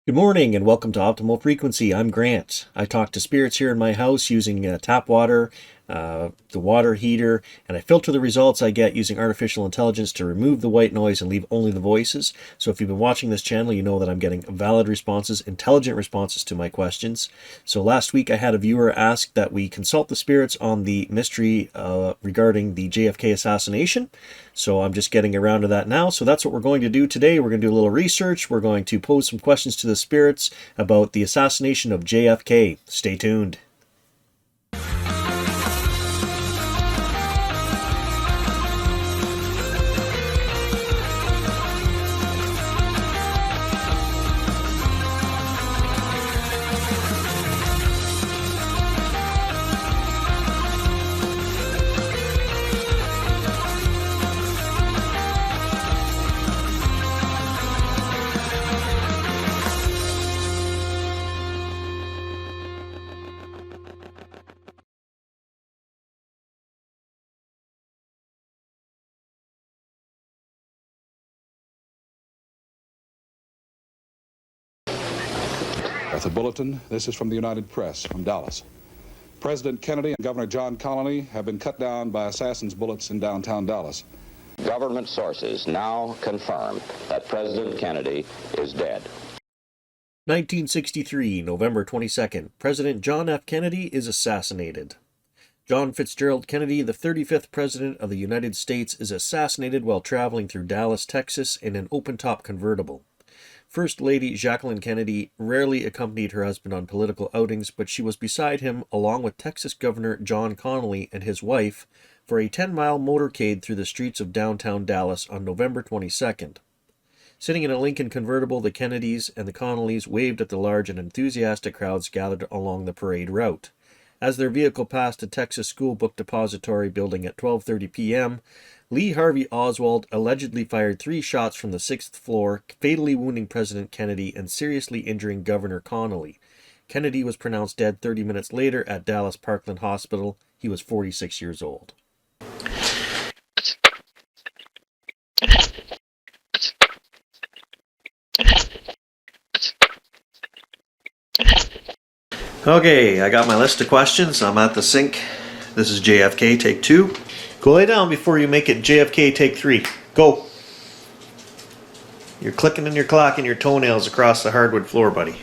Good morning and welcome to Optimal Frequency. I'm Grant. I talk to spirits here in my house using tap water, the water heater, and I filter the results I get using artificial intelligence to remove the white noise and leave only the voices. So if you've been watching this channel, you know that I'm getting valid responses, intelligent responses to my questions. So last week I had a viewer ask that we consult the spirits on the mystery regarding the JFK assassination. So I'm just getting around to that now. So that's what we're going to do today. We're going to do a little research. We're going to pose some questions to the spirits about the assassination of JFK. Stay tuned. That's a bulletin. This is from the United Press from Dallas. President Kennedy and Governor John Connally have been cut down by assassins' bullets in downtown Dallas. Government sources now confirm that President Kennedy is dead. 1963, November 22nd. President John F. Kennedy is assassinated. John Fitzgerald Kennedy, the 35th President of the United States, is assassinated while traveling through Dallas, Texas in an open-top convertible. First Lady Jacqueline Kennedy rarely accompanied her husband on political outings, but she was beside him along with Texas Governor John Connally and his wife for a 10-mile motorcade through the streets of downtown Dallas on November 22nd. Sitting in a Lincoln convertible, the Kennedys and the Connollys waved at the large and enthusiastic crowds gathered along the parade route. As their vehicle passed a Texas school book depository building at 12:30 p.m., Lee Harvey Oswald allegedly fired 3 shots from the 6th floor, fatally wounding President Kennedy and seriously injuring Governor Connally. Kennedy was pronounced dead 30 minutes later at Dallas Parkland Hospital. He was 46 years old. Okay, I got my list of questions. I'm at the sink. This is JFK, take 2. Go lay down before you make it JFK, take 3. Go. You're clicking and you're clacking your toenails across the hardwood floor, buddy.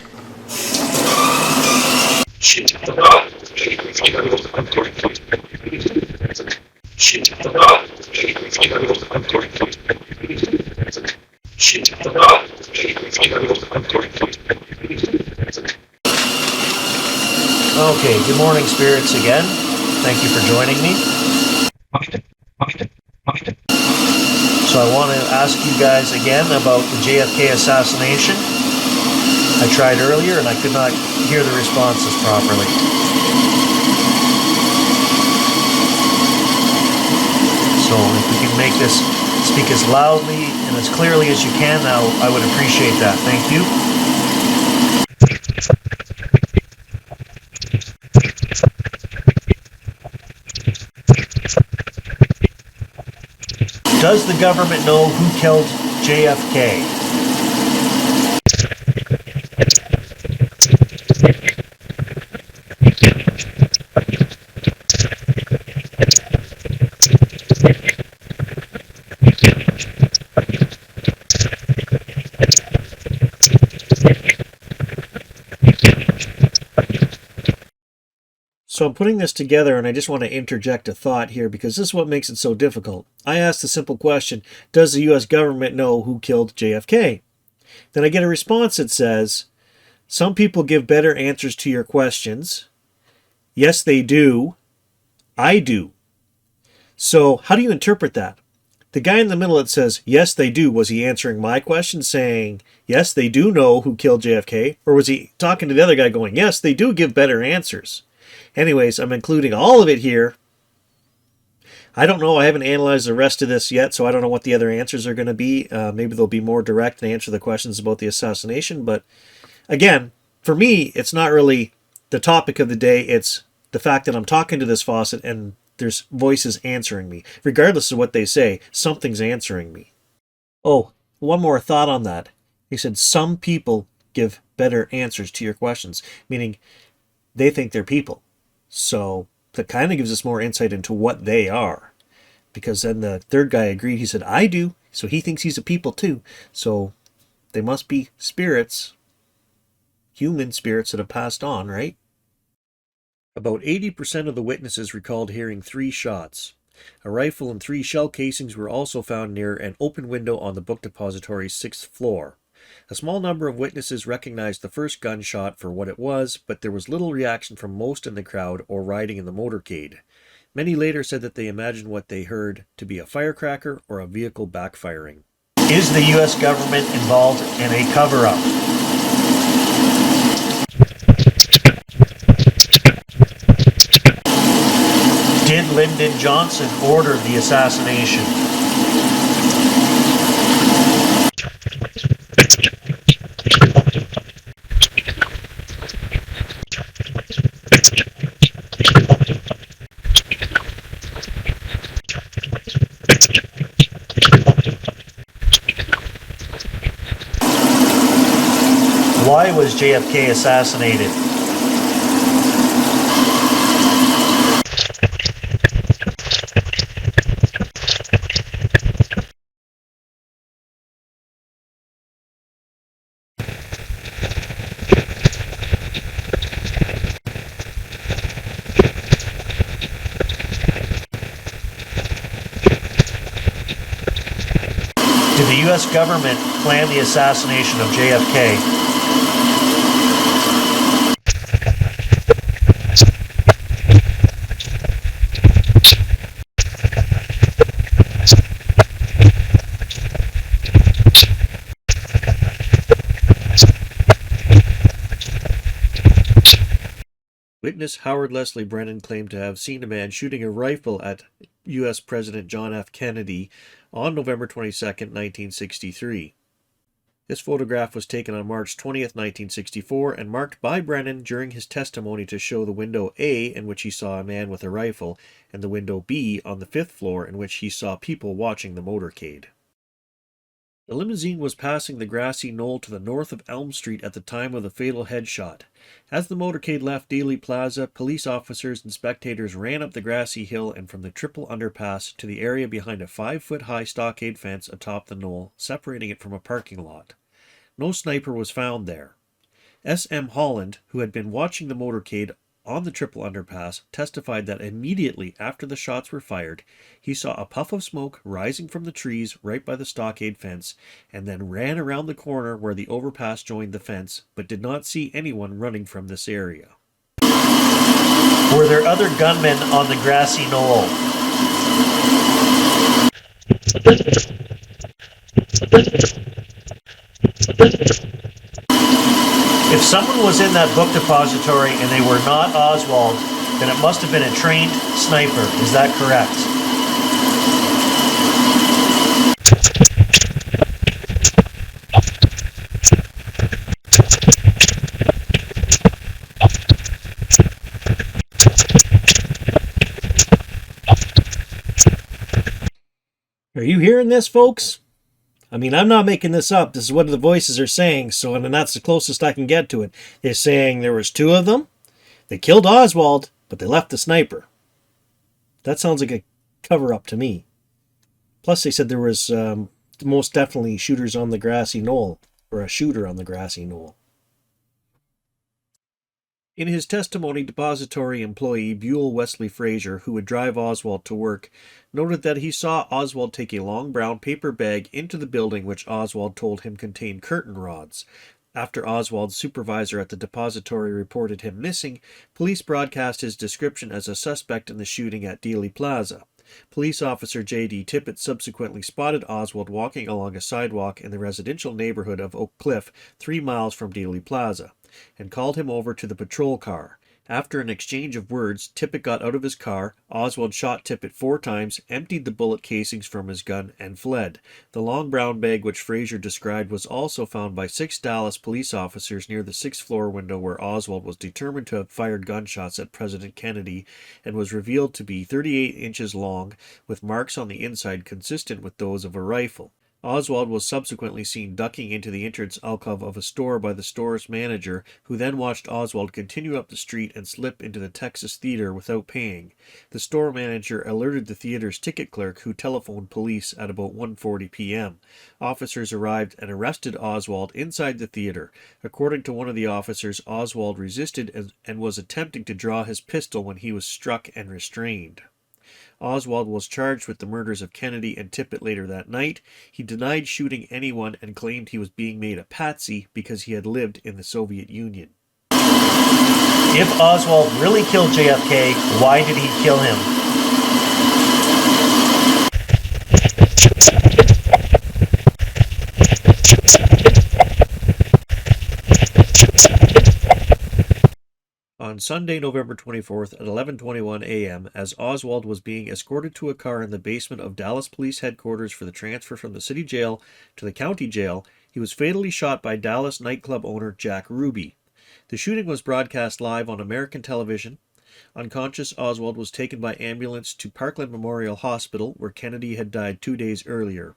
Okay, good morning, spirits, again. Thank you for joining me. So I want to ask you guys again about the JFK assassination. I tried earlier and I could not hear the responses properly. So if we can make this speak as loudly and as clearly as you can now, I would appreciate that. Thank you. Does the government know who killed JFK? So I'm putting this together and I just want to interject a thought here because this is what makes it so difficult. I asked the simple question, does the U.S. government know who killed JFK? Then I get a response that says, some people give better answers to your questions. Yes, they do. I do. So how do you interpret that? The guy in the middle that says, yes, they do, was he answering my question saying, yes, they do know who killed JFK? Or was he talking to the other guy going, yes, they do give better answers? Anyways, I'm including all of it here. I don't know. I haven't analyzed the rest of this yet, so I don't know what the other answers are going to be. Maybe they'll be more direct and answer the questions about the assassination. But again, for me, it's not really the topic of the day. It's the fact that I'm talking to this faucet and there's voices answering me. Regardless of what they say, something's answering me. Oh, one more thought on that. He said some people give better answers to your questions, meaning they think they're people. So that kind of gives us more insight into what they are. Because then the third guy agreed. He said, I do. So he thinks he's a people too. So they must be spirits, human spirits that have passed on, right? About 80% of the witnesses recalled hearing 3 shots. A rifle and 3 shell casings were also found near an open window on the book depository's 6th floor. A small number of witnesses recognized the first gunshot for what it was, but there was little reaction from most in the crowd or riding in the motorcade. Many later said that they imagined what they heard to be a firecracker or a vehicle backfiring. Is the U.S. government involved in a cover-up? Did Lyndon Johnson order the assassination? Why was JFK assassinated? Did the U.S. government plan the assassination of JFK? Witness Howard Leslie Brennan claimed to have seen a man shooting a rifle at U.S. President John F. Kennedy on November 22, 1963. This photograph was taken on March 20th, 1964, and marked by Brennan during his testimony to show the window A, in which he saw a man with a rifle, and the window B on the 5th floor, in which he saw people watching the motorcade. The limousine was passing the grassy knoll to the north of Elm Street at the time of the fatal headshot. As the motorcade left Dealey Plaza, police officers and spectators ran up the grassy hill and from the triple underpass to the area behind a 5-foot-high stockade fence atop the knoll, separating it from a parking lot. No sniper was found there. S.M. Holland, who had been watching the motorcade on the triple underpass, testified that immediately after the shots were fired, he saw a puff of smoke rising from the trees right by the stockade fence, and then ran around the corner where the overpass joined the fence, but did not see anyone running from this area. Were there other gunmen on the grassy knoll? If someone was in that book depository and they were not Oswald, then it must have been a trained sniper. Is that correct? Are you hearing this, folks? I mean, I'm not making this up. This is what the voices are saying, so and that's the closest I can get to it. They're saying there was 2 of them. They killed Oswald, but they left the sniper. That sounds like a cover-up to me. Plus, they said there was most definitely shooters on the grassy knoll, or a shooter on the grassy knoll. In his testimony, depository employee Buell Wesley Frazier, who would drive Oswald to work, noted that he saw Oswald take a long brown paper bag into the building which Oswald told him contained curtain rods. After Oswald's supervisor at the depository reported him missing, police broadcast his description as a suspect in the shooting at Dealey Plaza. Police officer J.D. Tippett subsequently spotted Oswald walking along a sidewalk in the residential neighborhood of Oak Cliff, 3 miles from Dealey Plaza, and called him over to the patrol car. After an exchange of words, Tippett got out of his car. Oswald shot Tippett 4 times, emptied the bullet casings from his gun, and fled. The long brown bag which Frazier described was also found by 6 Dallas police officers near the 6th floor window where Oswald was determined to have fired gunshots at President Kennedy, and was revealed to be 38 inches long, with marks on the inside consistent with those of a rifle. Oswald was subsequently seen ducking into the entrance alcove of a store by the store's manager, who then watched Oswald continue up the street and slip into the Texas Theater without paying. The store manager alerted the theater's ticket clerk, who telephoned police at about 1:40 p.m. Officers arrived and arrested Oswald inside the theater. According to one of the officers, Oswald resisted and was attempting to draw his pistol when he was struck and restrained. Oswald was charged with the murders of Kennedy and Tippit later that night. He denied shooting anyone and claimed he was being made a patsy because he had lived in the Soviet Union. If Oswald really killed JFK, why did he kill him? On Sunday, November 24th at 11:21 a.m., as Oswald was being escorted to a car in the basement of Dallas Police Headquarters for the transfer from the city jail to the county jail, he was fatally shot by Dallas nightclub owner Jack Ruby. The shooting was broadcast live on American television. Unconscious, Oswald was taken by ambulance to Parkland Memorial Hospital, where Kennedy had died 2 days earlier.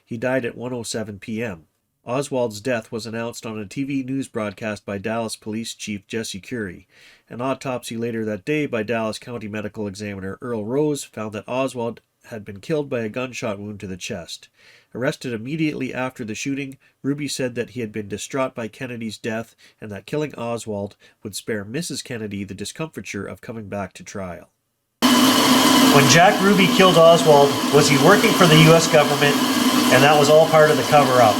He died at 1:07 p.m. Oswald's death was announced on a TV news broadcast by Dallas Police Chief Jesse Curry. An autopsy later that day by Dallas County Medical Examiner Earl Rose found that Oswald had been killed by a gunshot wound to the chest. Arrested immediately after the shooting, Ruby said that he had been distraught by Kennedy's death and that killing Oswald would spare Mrs. Kennedy the discomfiture of coming back to trial. When Jack Ruby killed Oswald, was he working for the U.S. government, and that was all part of the cover-up?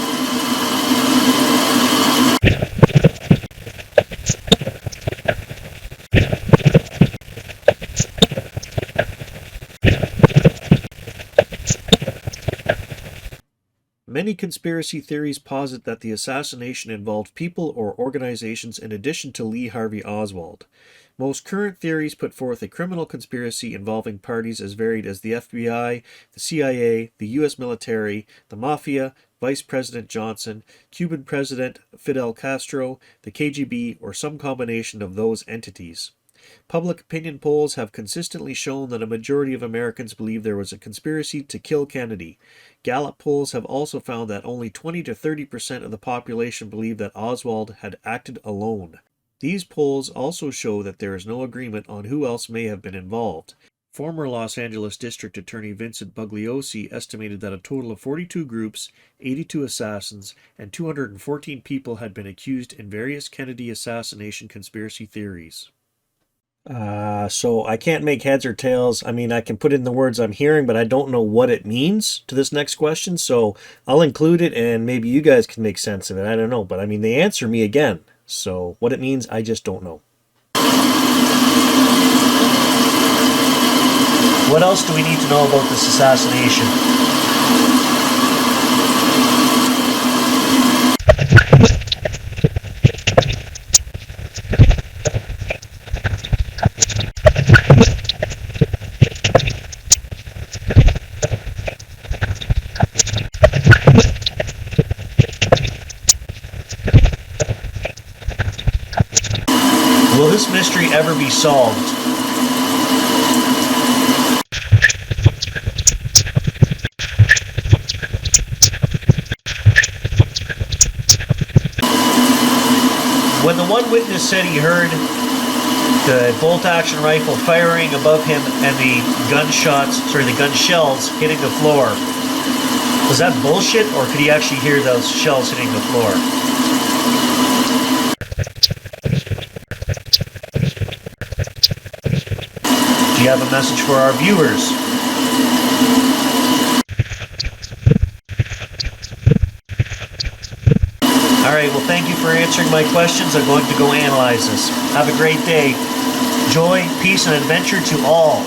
Many conspiracy theories posit that the assassination involved people or organizations in addition to Lee Harvey Oswald. Most current theories put forth a criminal conspiracy involving parties as varied as the FBI, the CIA, the U.S. military, the Mafia, Vice President Johnson, Cuban President Fidel Castro, the KGB, or some combination of those entities. Public opinion polls have consistently shown that a majority of Americans believe there was a conspiracy to kill Kennedy. Gallup polls have also found that only 20 to 30% of the population believe that Oswald had acted alone. These polls also show that there is no agreement on who else may have been involved. Former Los Angeles District Attorney Vincent Bugliosi estimated that a total of 42 groups, 82 assassins, and 214 people had been accused in various Kennedy assassination conspiracy theories. So I can't make heads or tails. I mean, I can put in the words I'm hearing, but I don't know what it means to this next question. So I'll include it and maybe you guys can make sense of it. I don't know. But I mean, they answer me again. So what it means, I just don't know. What else do we need to know about this assassination? Will this mystery ever be solved? When the one witness said he heard the bolt-action rifle firing above him and the gun shells hitting the floor, was that bullshit, or could he actually hear those shells hitting the floor? Do you have a message for our viewers? Alright, well, thank you for answering my questions. I'm going to go analyze this. Have a great day. Joy, peace, and adventure to all.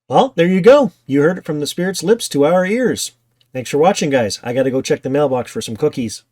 Well, there you go. You heard it from the spirit's lips to our ears. Thanks for watching, guys. I gotta go check the mailbox for some cookies.